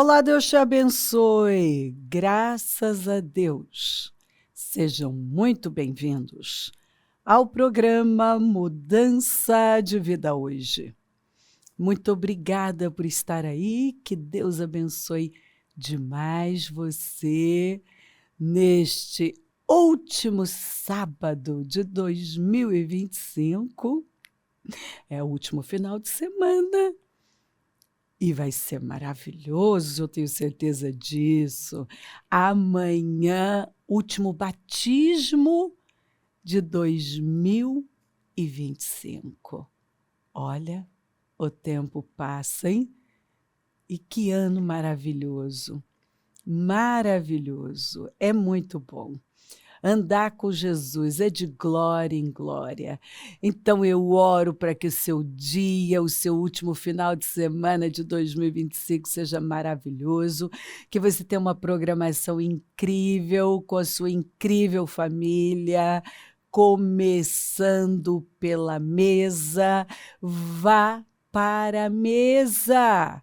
Olá, Deus te abençoe. Graças a Deus. Sejam muito bem-vindos ao programa Mudança de Vida Hoje. Muito obrigada por estar aí. Que Deus abençoe demais você neste último sábado de 2025. É o último final de semana. E vai ser maravilhoso, eu tenho certeza disso. Amanhã, último batismo de 2025. Olha, o tempo passa, hein? E que ano maravilhoso. Maravilhoso. É muito bom. Andar com Jesus é de glória em glória. Então eu oro para que o seu dia, o seu último final de semana de 2025 seja maravilhoso, que você tenha uma programação incrível com a sua incrível família, começando pela mesa. Vá para a mesa.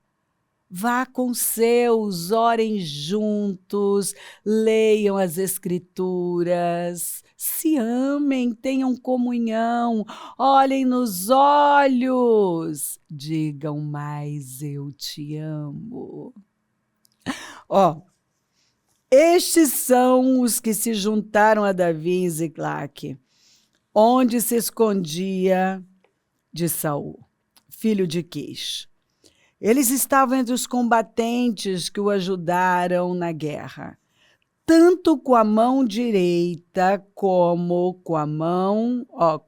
Vá com seus, orem juntos, leiam as escrituras, se amem, tenham comunhão, olhem nos olhos, digam mais eu te amo. Ó, estes são os que se juntaram a Davi em Ziclague, onde se escondia de Saul, filho de Quis. Eles estavam entre os combatentes que o ajudaram na guerra. Tanto com a mão direita como com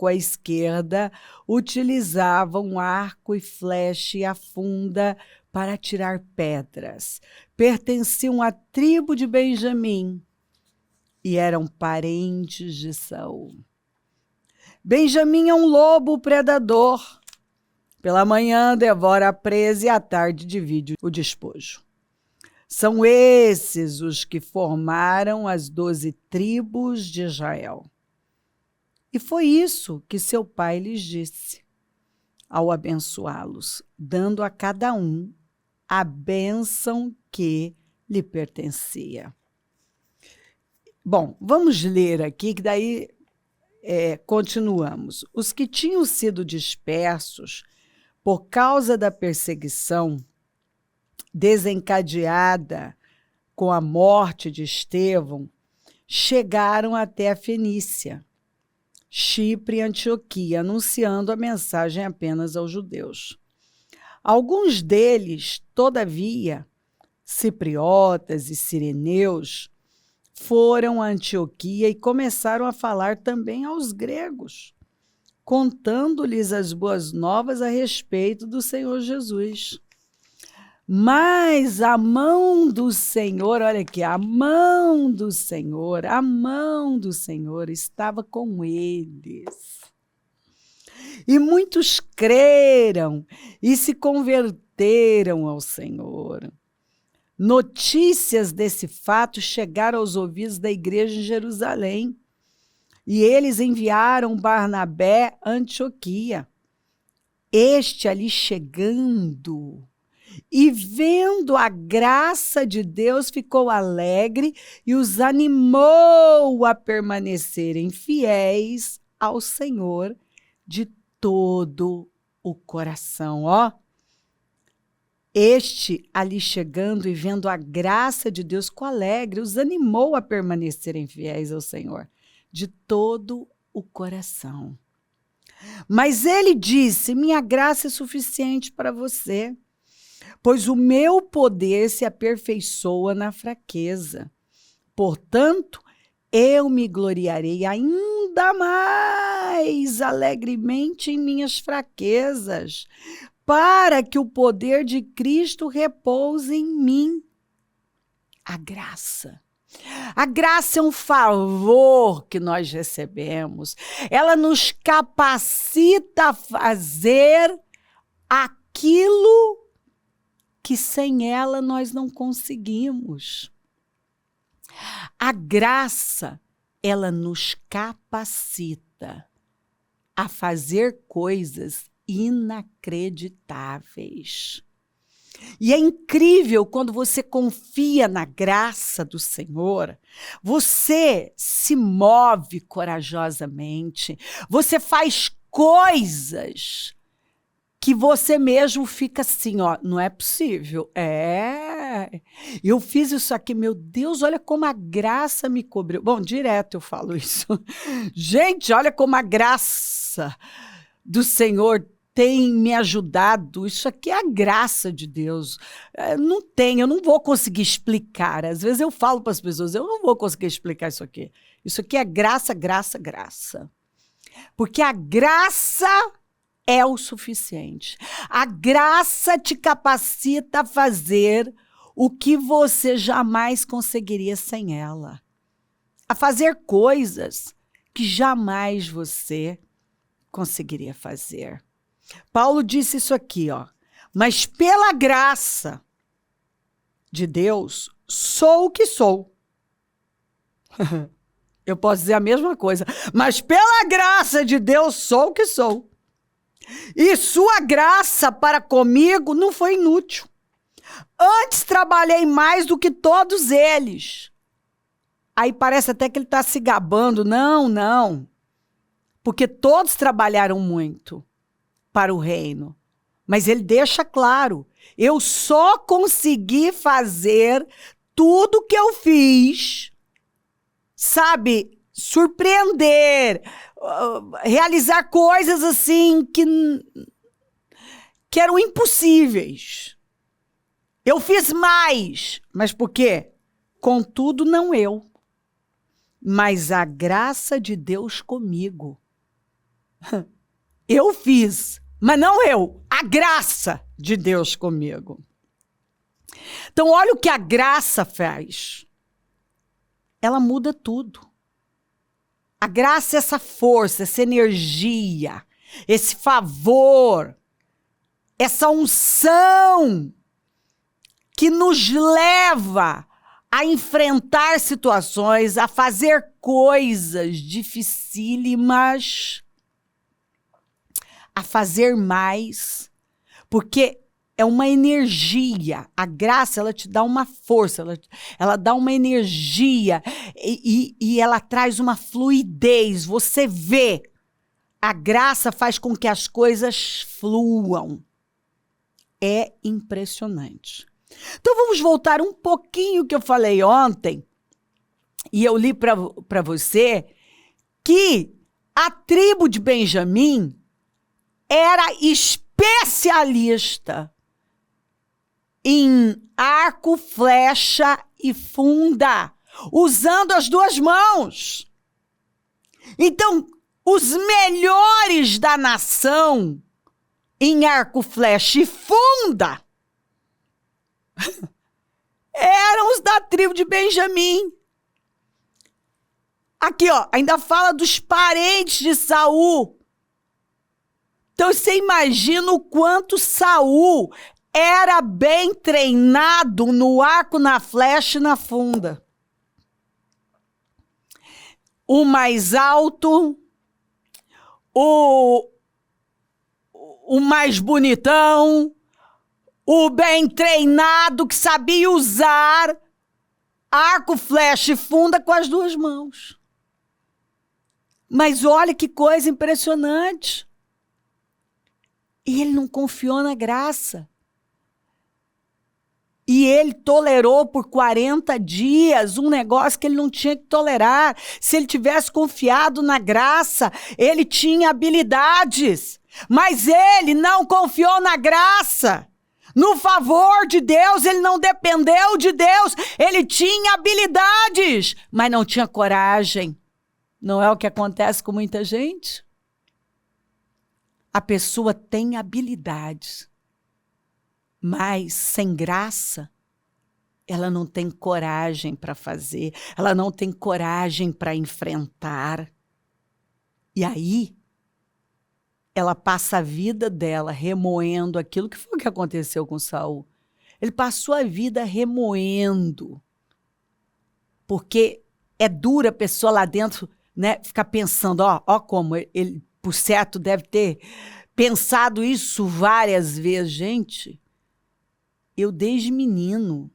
a esquerda, utilizavam arco e flecha e a funda para atirar pedras. Pertenciam à tribo de Benjamim e eram parentes de Saul. Benjamim é um lobo predador. Pela manhã devora a presa e à tarde divide o despojo. São esses os que formaram as 12 tribos de Israel. E foi isso que seu pai lhes disse ao abençoá-los, dando a cada um a bênção que lhe pertencia. Bom, vamos ler aqui, que daí continuamos. Os que tinham sido dispersos por causa da perseguição desencadeada com a morte de Estevão, chegaram até a Fenícia, Chipre e Antioquia, anunciando a mensagem apenas aos judeus. Alguns deles, todavia, cipriotas e cireneus, foram a Antioquia e começaram a falar também aos gregos, contando-lhes as boas novas a respeito do Senhor Jesus. Mas a mão do Senhor, olha aqui, a mão do Senhor estava com eles. E muitos creram e se converteram ao Senhor. Notícias desse fato chegaram aos ouvidos da igreja em Jerusalém. E eles enviaram Barnabé a Antioquia. Este ali chegando e vendo a graça de Deus, ficou alegre e os animou a permanecerem fiéis ao Senhor de todo o coração. Ó, este ali chegando e vendo a graça de Deus, ficou alegre, os animou a permanecerem fiéis ao Senhor de todo o coração. Mas ele disse: minha graça é suficiente para você, pois o meu poder se aperfeiçoa na fraqueza. Portanto, eu me gloriarei ainda mais alegremente em minhas fraquezas, para que o poder de Cristo repouse em mim. A graça. A graça é um favor que nós recebemos. Ela nos capacita a fazer aquilo que sem ela nós não conseguimos. A graça, ela nos capacita a fazer coisas inacreditáveis. E é incrível quando você confia na graça do Senhor, você se move corajosamente, você faz coisas que você mesmo fica assim, ó, não é possível. Eu fiz isso aqui, meu Deus, olha como a graça me cobriu. Bom, direto eu falo isso. Gente, olha como a graça do Senhor tem me ajudado. Isso aqui é a graça de Deus. Eu não vou conseguir explicar. Às vezes eu falo para as pessoas, eu não vou conseguir explicar isso aqui. Isso aqui é graça, graça, graça. Porque a graça é o suficiente. A graça te capacita a fazer o que você jamais conseguiria sem ela. A fazer coisas que jamais você conseguiria fazer. Paulo disse isso aqui, ó. Mas pela graça de Deus, sou o que sou. Eu posso dizer a mesma coisa. Mas pela graça de Deus, sou o que sou. E sua graça para comigo não foi inútil. Antes trabalhei mais do que todos eles. Aí parece até que ele está se gabando. Não, não. Porque todos trabalharam muito para o reino. Mas ele deixa claro, eu só consegui fazer tudo que eu fiz, sabe, surpreender, realizar coisas assim que eram impossíveis. Eu fiz mais, mas por quê? Contudo, não eu, mas a graça de Deus comigo. Eu fiz, mas não eu, a graça de Deus comigo. Então, olha o que a graça faz. Ela muda tudo. A graça é essa força, essa energia, esse favor, essa unção que nos leva a enfrentar situações, a fazer coisas dificílimas, a fazer mais, porque é uma energia. A graça, ela te dá uma força, ela dá uma energia e ela traz uma fluidez. Você vê, a graça faz com que as coisas fluam. É impressionante. Então vamos voltar um pouquinho que eu falei ontem, e eu li para você, que a tribo de Benjamim era especialista em arco, flecha e funda, usando as duas mãos. Então, os melhores da nação em arco, flecha e funda eram os da tribo de Benjamim. Aqui, ó, ainda fala dos parentes de Saul. Então, você imagina o quanto Saul era bem treinado no arco, na flecha e na funda. O mais alto, o mais bonitão, o bem treinado que sabia usar arco, flecha e funda com as duas mãos. Mas olha que coisa impressionante. E ele não confiou na graça. E ele tolerou por 40 dias um negócio que ele não tinha que tolerar. Se ele tivesse confiado na graça, ele tinha habilidades. Mas ele não confiou na graça. No favor de Deus, ele não dependeu de Deus. Ele tinha habilidades, mas não tinha coragem. Não é o que acontece com muita gente? A pessoa tem habilidades, mas sem graça, ela não tem coragem para fazer, ela não tem coragem para enfrentar. E aí, ela passa a vida dela remoendo aquilo que foi o que aconteceu com Saul. Ele passou a vida remoendo, porque é dura a pessoa lá dentro, né, ficar pensando, ó como ele, por certo, deve ter pensado isso várias vezes. Gente, Eu desde menino,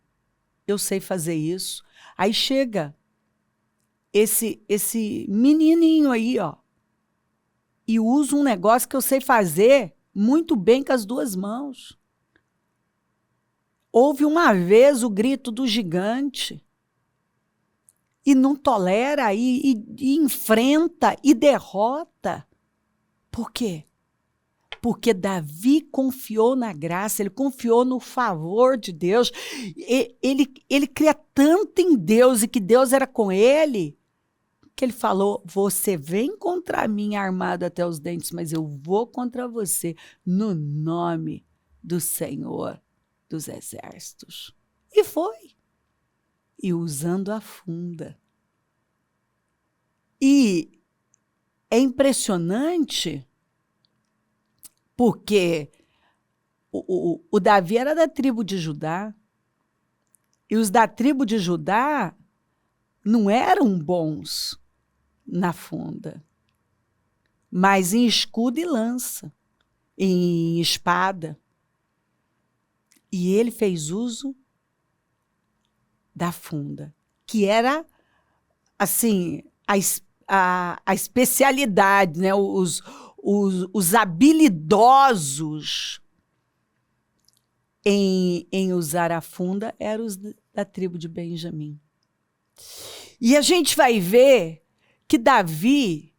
eu sei fazer isso. Aí chega esse menininho aí, ó, e usa um negócio que eu sei fazer muito bem com as duas mãos. Ouve uma vez o grito do gigante e não tolera, e enfrenta e derrota. Por quê? Porque Davi confiou na graça, ele confiou no favor de Deus. Ele cria tanto em Deus e que Deus era com ele, que ele falou: você vem contra mim armado até os dentes, mas eu vou contra você no nome do Senhor dos Exércitos. E foi. E usando a funda. E é impressionante porque o Davi era da tribo de Judá, e os da tribo de Judá não eram bons na funda, mas em escudo e lança, em espada. E ele fez uso da funda, que era, assim, a especialidade, né? Os habilidosos em usar a funda eram os da tribo de Benjamim. E a gente vai ver que Davi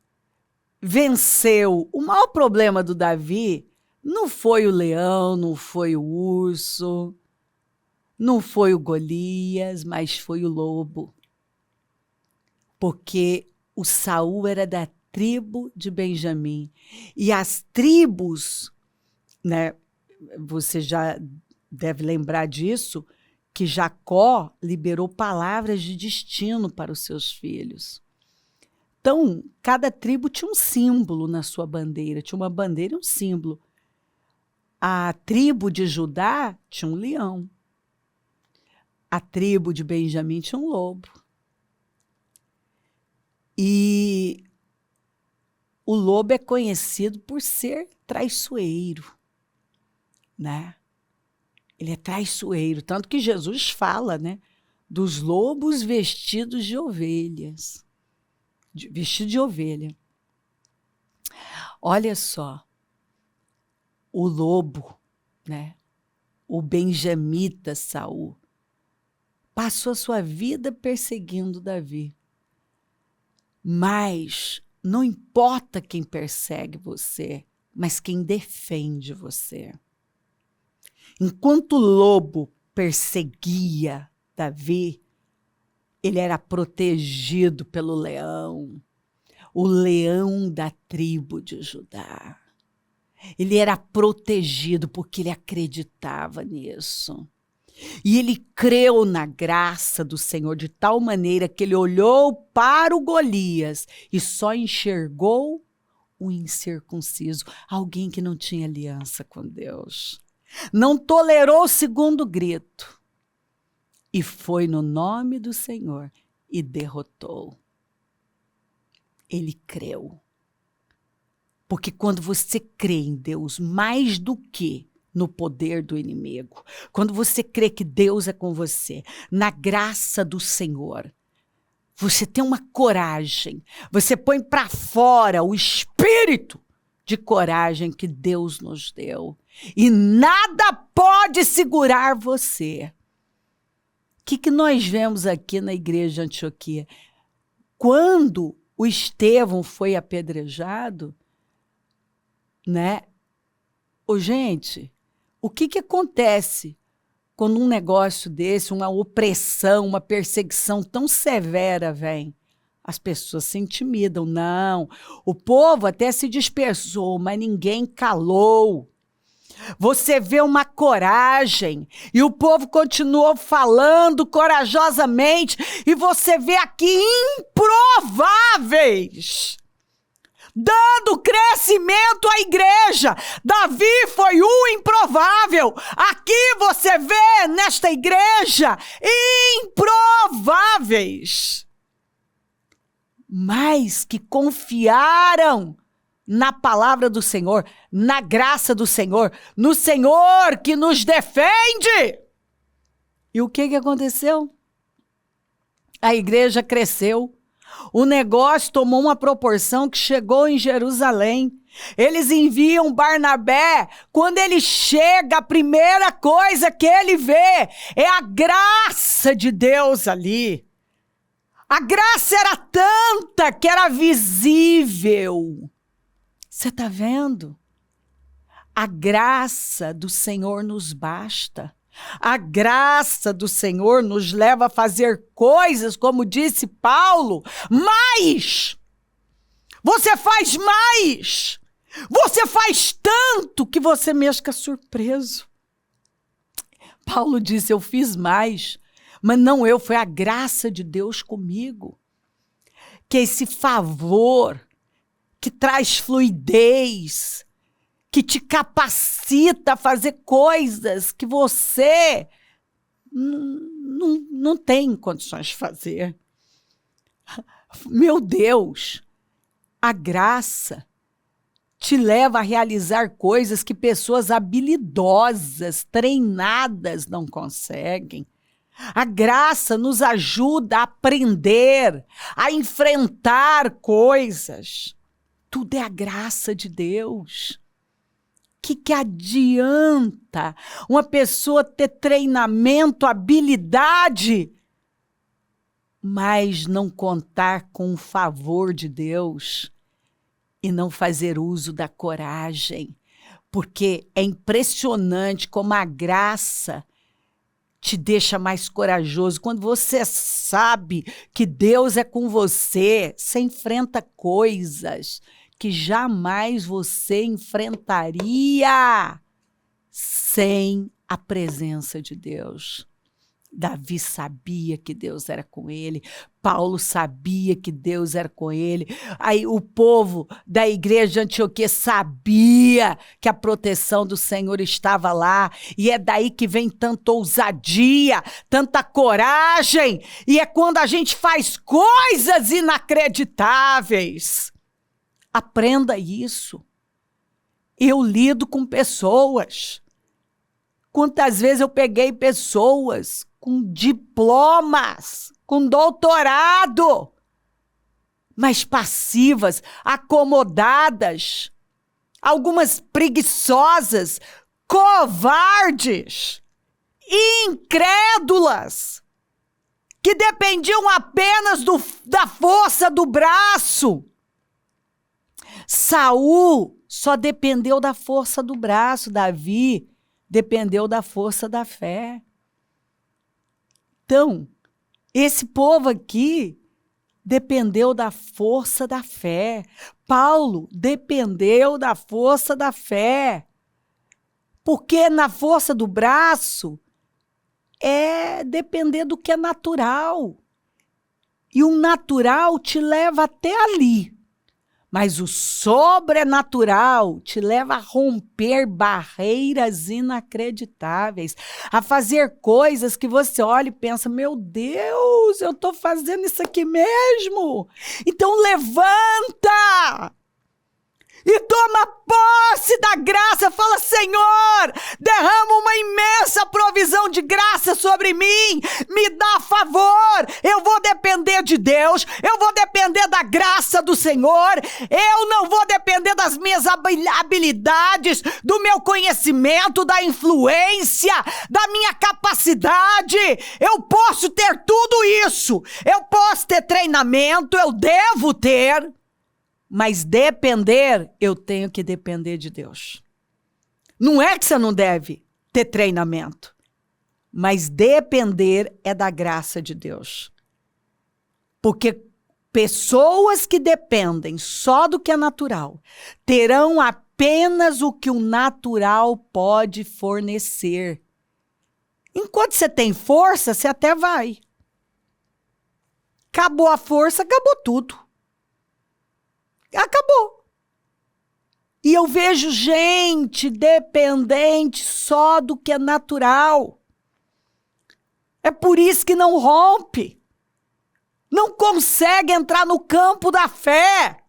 venceu. O maior problema do Davi não foi o leão, não foi o urso, não foi o Golias, mas foi o lobo. Porque o Saul era da tribo de Benjamim. E as tribos, né, você já deve lembrar disso, que Jacó liberou palavras de destino para os seus filhos. Então, cada tribo tinha um símbolo na sua bandeira, tinha uma bandeira e um símbolo. A tribo de Judá tinha um leão. A tribo de Benjamim tinha um lobo. E o lobo é conhecido por ser traiçoeiro, né? Ele é traiçoeiro, tanto que Jesus fala, né, dos lobos vestidos de ovelhas. Vestido de ovelha. Olha só, o lobo, né, o benjamita Saul, passou a sua vida perseguindo Davi. Mas não importa quem persegue você, mas quem defende você. Enquanto o lobo perseguia Davi, ele era protegido pelo leão, o leão da tribo de Judá. Ele era protegido porque ele acreditava nisso. E ele creu na graça do Senhor de tal maneira que ele olhou para o Golias e só enxergou o incircunciso, alguém que não tinha aliança com Deus. Não tolerou o segundo grito. E foi no nome do Senhor e derrotou. Ele creu. Porque quando você crê em Deus mais do que no poder do inimigo, quando você crê que Deus é com você, na graça do Senhor, você tem uma coragem, você põe para fora o espírito de coragem que Deus nos deu. E nada pode segurar você. O que nós vemos aqui na igreja de Antioquia? Quando o Estevão foi apedrejado, né? Gente, o que acontece quando um negócio desse, uma opressão, uma perseguição tão severa vem? As pessoas se intimidam. Não, o povo até se dispersou, mas ninguém calou. Você vê uma coragem e o povo continuou falando corajosamente, e você vê aqui improváveis dando crescimento à igreja. Davi foi o improvável. Aqui você vê nesta igreja improváveis, mas que confiaram na palavra do Senhor, na graça do Senhor, no Senhor que nos defende. E o que aconteceu? A igreja cresceu. O negócio tomou uma proporção que chegou em Jerusalém. Eles enviam Barnabé. Quando ele chega, a primeira coisa que ele vê é a graça de Deus ali. A graça era tanta que era visível. Você está vendo? A graça do Senhor nos basta. A graça do Senhor nos leva a fazer coisas, como disse Paulo, mais. Você faz mais. Você faz tanto que você mesmo fica surpreso. Paulo disse, eu fiz mais, mas não eu, foi a graça de Deus comigo. Que esse favor que traz fluidez, que te capacita a fazer coisas que você não tem condições de fazer. Meu Deus, a graça te leva a realizar coisas que pessoas habilidosas, treinadas não conseguem. A graça nos ajuda a aprender, a enfrentar coisas. Tudo é a graça de Deus. Que adianta uma pessoa ter treinamento, habilidade, mas não contar com o favor de Deus e não fazer uso da coragem? Porque é impressionante como a graça te deixa mais corajoso. Quando você sabe que Deus é com você, você enfrenta coisas que jamais você enfrentaria sem a presença de Deus. Davi sabia que Deus era com ele, Paulo sabia que Deus era com ele, aí o povo da igreja de Antioquia sabia que a proteção do Senhor estava lá, e é daí que vem tanta ousadia, tanta coragem, e é quando a gente faz coisas inacreditáveis. Aprenda isso. Eu lido com pessoas. Quantas vezes eu peguei pessoas com diplomas, com doutorado, mas passivas, acomodadas, algumas preguiçosas, covardes, incrédulas, que dependiam apenas da força do braço. Saul só dependeu da força do braço, Davi dependeu da força da fé. Então, esse povo aqui dependeu da força da fé. Paulo dependeu da força da fé. Porque na força do braço é depender do que é natural. E o natural te leva até ali. Mas o sobrenatural te leva a romper barreiras inacreditáveis, a fazer coisas que você olha e pensa, meu Deus, eu estou fazendo isso aqui mesmo. Então levanta e toma posse da graça, fala, Senhor, derrama uma imensa provisão de graça sobre mim, me dá favor, eu vou depender de Deus, eu vou depender da graça do Senhor, eu não vou depender das minhas habilidades, do meu conhecimento, da influência, da minha capacidade. Eu posso ter tudo isso, eu posso ter treinamento, eu devo ter, mas depender, eu tenho que depender de Deus. Não é que você não deve ter treinamento, mas depender é da graça de Deus. Porque pessoas que dependem só do que é natural, terão apenas o que o natural pode fornecer. Enquanto você tem força, você até vai. Acabou a força, acabou tudo. Acabou. E eu vejo gente dependente só do que é natural. É por isso que não rompe. Não consegue entrar no campo da fé.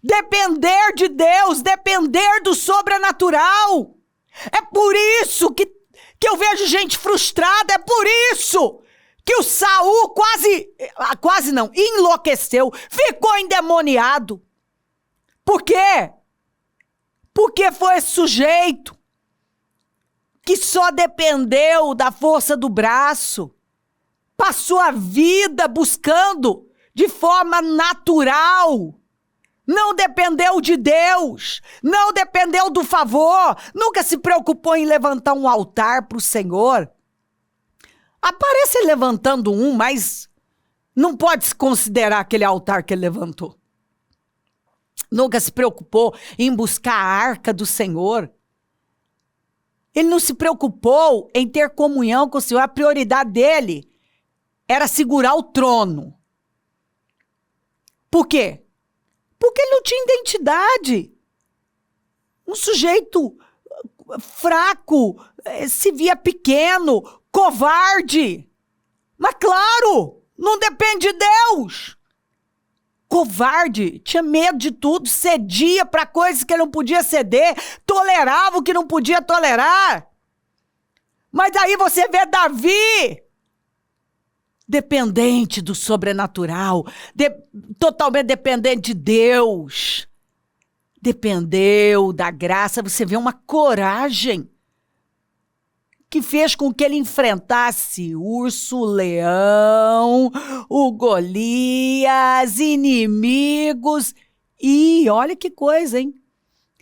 Depender de Deus, depender do sobrenatural. É por isso que que eu vejo gente frustrada, é por isso que o Saul quase não, enlouqueceu, ficou endemoniado. Por quê? Porque foi esse sujeito que só dependeu da força do braço, passou a vida buscando de forma natural, não dependeu de Deus, não dependeu do favor, nunca se preocupou em levantar um altar para o Senhor. Aparece levantando um, mas não pode se considerar aquele altar que ele levantou. Nunca se preocupou em buscar a arca do Senhor. Ele não se preocupou em ter comunhão com o Senhor. A prioridade dele era segurar o trono. Por quê? Porque ele não tinha identidade. Um sujeito fraco, se via pequeno, covarde. Mas claro, não depende de Deus. Covarde, tinha medo de tudo, cedia para coisas que ele não podia ceder, tolerava o que não podia tolerar. Mas aí você vê Davi, dependente do sobrenatural, totalmente dependente de Deus. Dependeu da graça, você vê uma coragem que fez com que ele enfrentasse o urso, o leão, o Golias, inimigos. E olha que coisa, hein?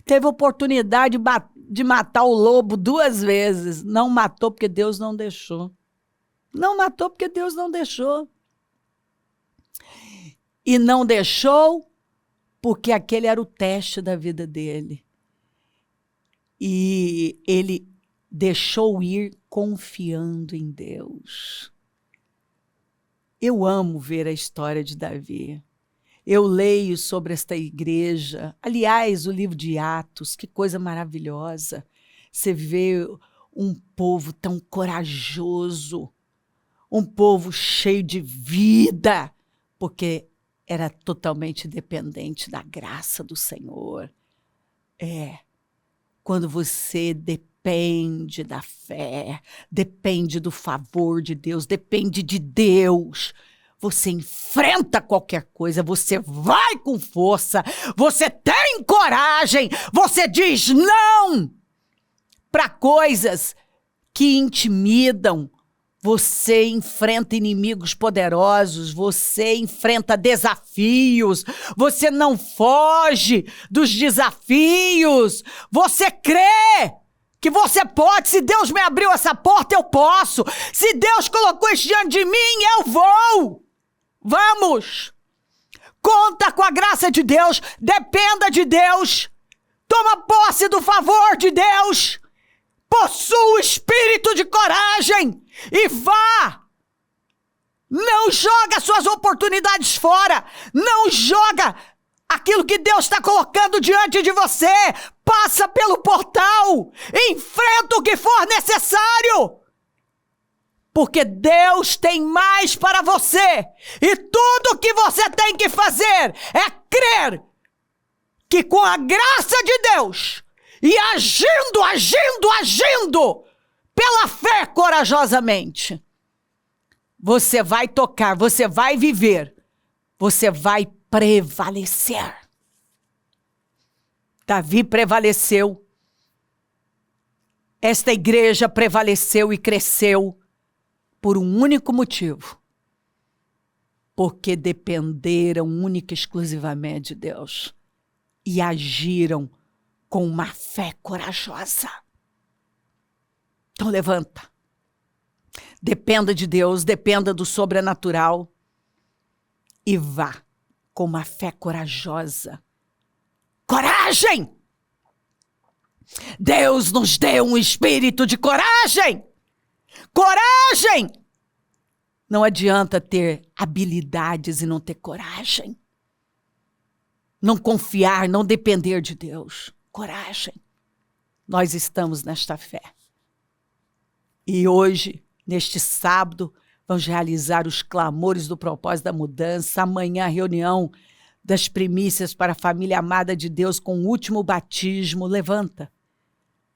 Teve oportunidade de matar o lobo 2 vezes. Não matou porque Deus não deixou. Não matou porque Deus não deixou. E não deixou porque aquele era o teste da vida dele. E ele deixou ir confiando em Deus. Eu amo ver a história de Davi. Eu leio sobre esta igreja. Aliás, o livro de Atos, que coisa maravilhosa. Você vê um povo tão corajoso, um povo cheio de vida, porque era totalmente dependente da graça do Senhor. Quando você depende da fé, depende do favor de Deus, depende de Deus, você enfrenta qualquer coisa, você vai com força, você tem coragem, você diz não para coisas que intimidam, você enfrenta inimigos poderosos, você enfrenta desafios, você não foge dos desafios, você crê que você pode. Se Deus me abriu essa porta, eu posso. Se Deus colocou isso diante de mim, eu vou. Vamos. Conta com a graça de Deus, dependa de Deus, toma posse do favor de Deus, possua o espírito de coragem e vá. Não joga suas oportunidades fora, não joga aquilo que Deus está colocando diante de você. Passa pelo portal, enfrenta o que for necessário, porque Deus tem mais para você, e tudo que você tem que fazer é crer que com a graça de Deus, e agindo, pela fé corajosamente, você vai tocar, você vai viver, você vai prevalecer. Davi prevaleceu, esta igreja prevaleceu e cresceu por um único motivo, porque dependeram única e exclusivamente de Deus e agiram com uma fé corajosa. Então levanta, dependa de Deus, dependa do sobrenatural e vá com uma fé corajosa. Coragem! Deus nos deu um espírito de coragem! Coragem! Não adianta ter habilidades e não ter coragem. Não confiar, não depender de Deus. Coragem. Nós estamos nesta fé. E hoje, neste sábado, vamos realizar os clamores do propósito da mudança. Amanhã, a reunião das primícias para a família amada de Deus com o último batismo. Levanta.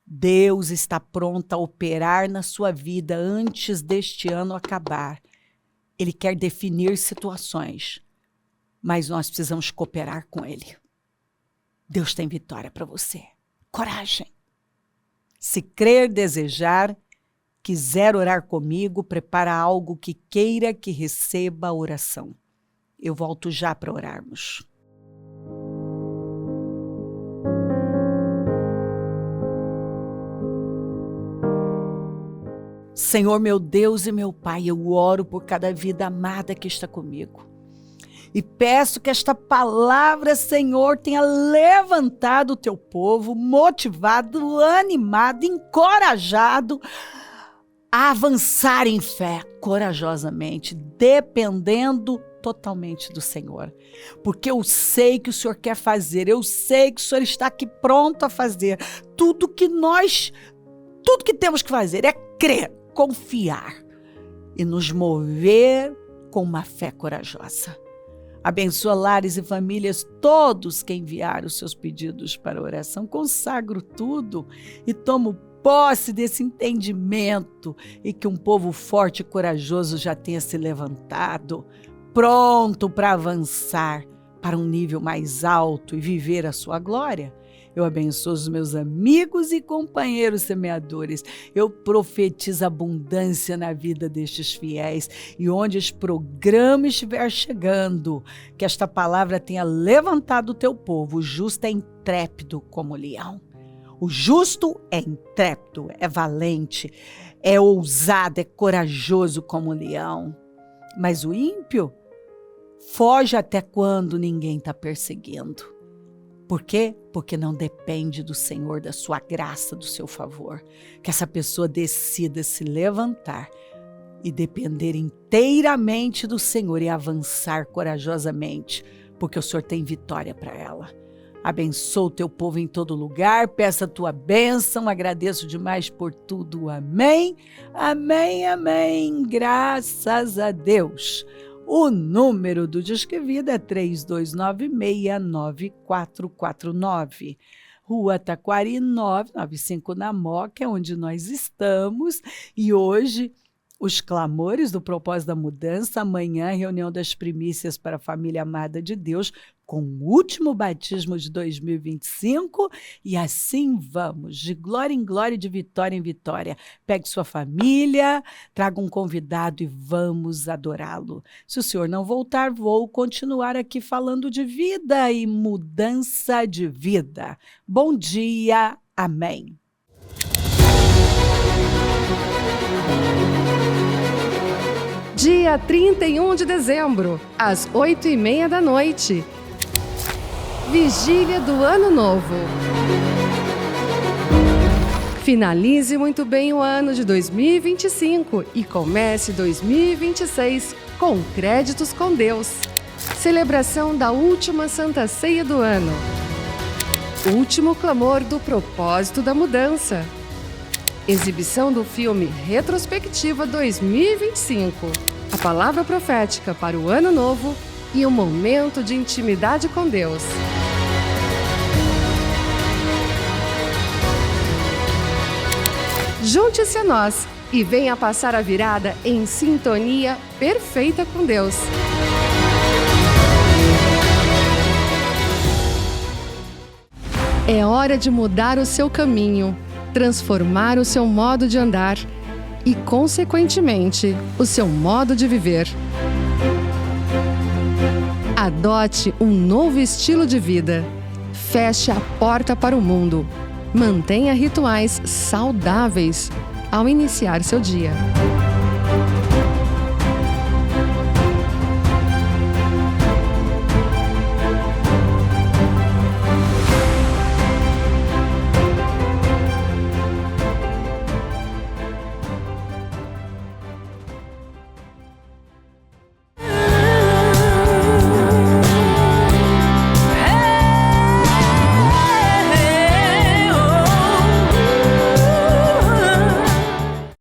Deus está pronto a operar na sua vida antes deste ano acabar. Ele quer definir situações, mas nós precisamos cooperar com Ele. Deus tem vitória para você. Coragem. Se crer, desejar, quiser orar comigo, prepara algo que queira que receba a oração. Eu volto já para orarmos. Senhor, meu Deus e meu Pai, eu oro por cada vida amada que está comigo. E peço que esta palavra, Senhor, tenha levantado o teu povo, motivado, animado, encorajado a avançar em fé corajosamente, dependendo totalmente do Senhor. Porque eu sei que o Senhor quer fazer, eu sei que o Senhor está aqui pronto a fazer. Tudo que temos que fazer é crer, confiar e nos mover com uma fé corajosa. Abençoa lares e famílias, todos que enviaram os seus pedidos para oração. Consagro tudo e tomo posse desse entendimento e que um povo forte e corajoso já tenha se levantado, pronto para avançar para um nível mais alto e viver a sua glória. Eu abençoo os meus amigos e companheiros semeadores. Eu profetizo abundância na vida destes fiéis. E onde esse programa estiver chegando, que esta palavra tenha levantado o teu povo. O justo é intrépido como leão. O justo é intrépido, é valente, é ousado, é corajoso como leão. Mas o ímpio foge até quando ninguém está perseguindo. Por quê? Porque não depende do Senhor, da sua graça, do seu favor. Que essa pessoa decida se levantar e depender inteiramente do Senhor e avançar corajosamente, porque o Senhor tem vitória para ela. Abençoa o teu povo em todo lugar, peça a tua bênção, agradeço demais por tudo. Amém, amém, amém. Graças a Deus. O número do Disque Vida é 32969449. Rua Taquari 995 na Moca, é onde nós estamos. E hoje, os clamores do propósito da mudança. Amanhã, reunião das primícias para a família amada de Deus, com o último batismo de 2025. E assim vamos, de glória em glória, de vitória em vitória. Pegue sua família, traga um convidado e vamos adorá-lo. Se o Senhor não voltar, vou continuar aqui falando de vida e mudança de vida. Bom dia, amém. Dia 31 de dezembro, às 8h30 da noite. Vigília do Ano Novo. Finalize muito bem o ano de 2025 e comece 2026 com créditos com Deus. Celebração da última Santa Ceia do ano. Último clamor do propósito da mudança. Exibição do filme Retrospectiva 2025. A palavra profética para o ano novo e um momento de intimidade com Deus. Junte-se a nós e venha passar a virada em sintonia perfeita com Deus. É hora de mudar o seu caminho, transformar o seu modo de andar e, consequentemente, o seu modo de viver. Adote um novo estilo de vida. Feche a porta para o mundo. Mantenha rituais saudáveis ao iniciar seu dia.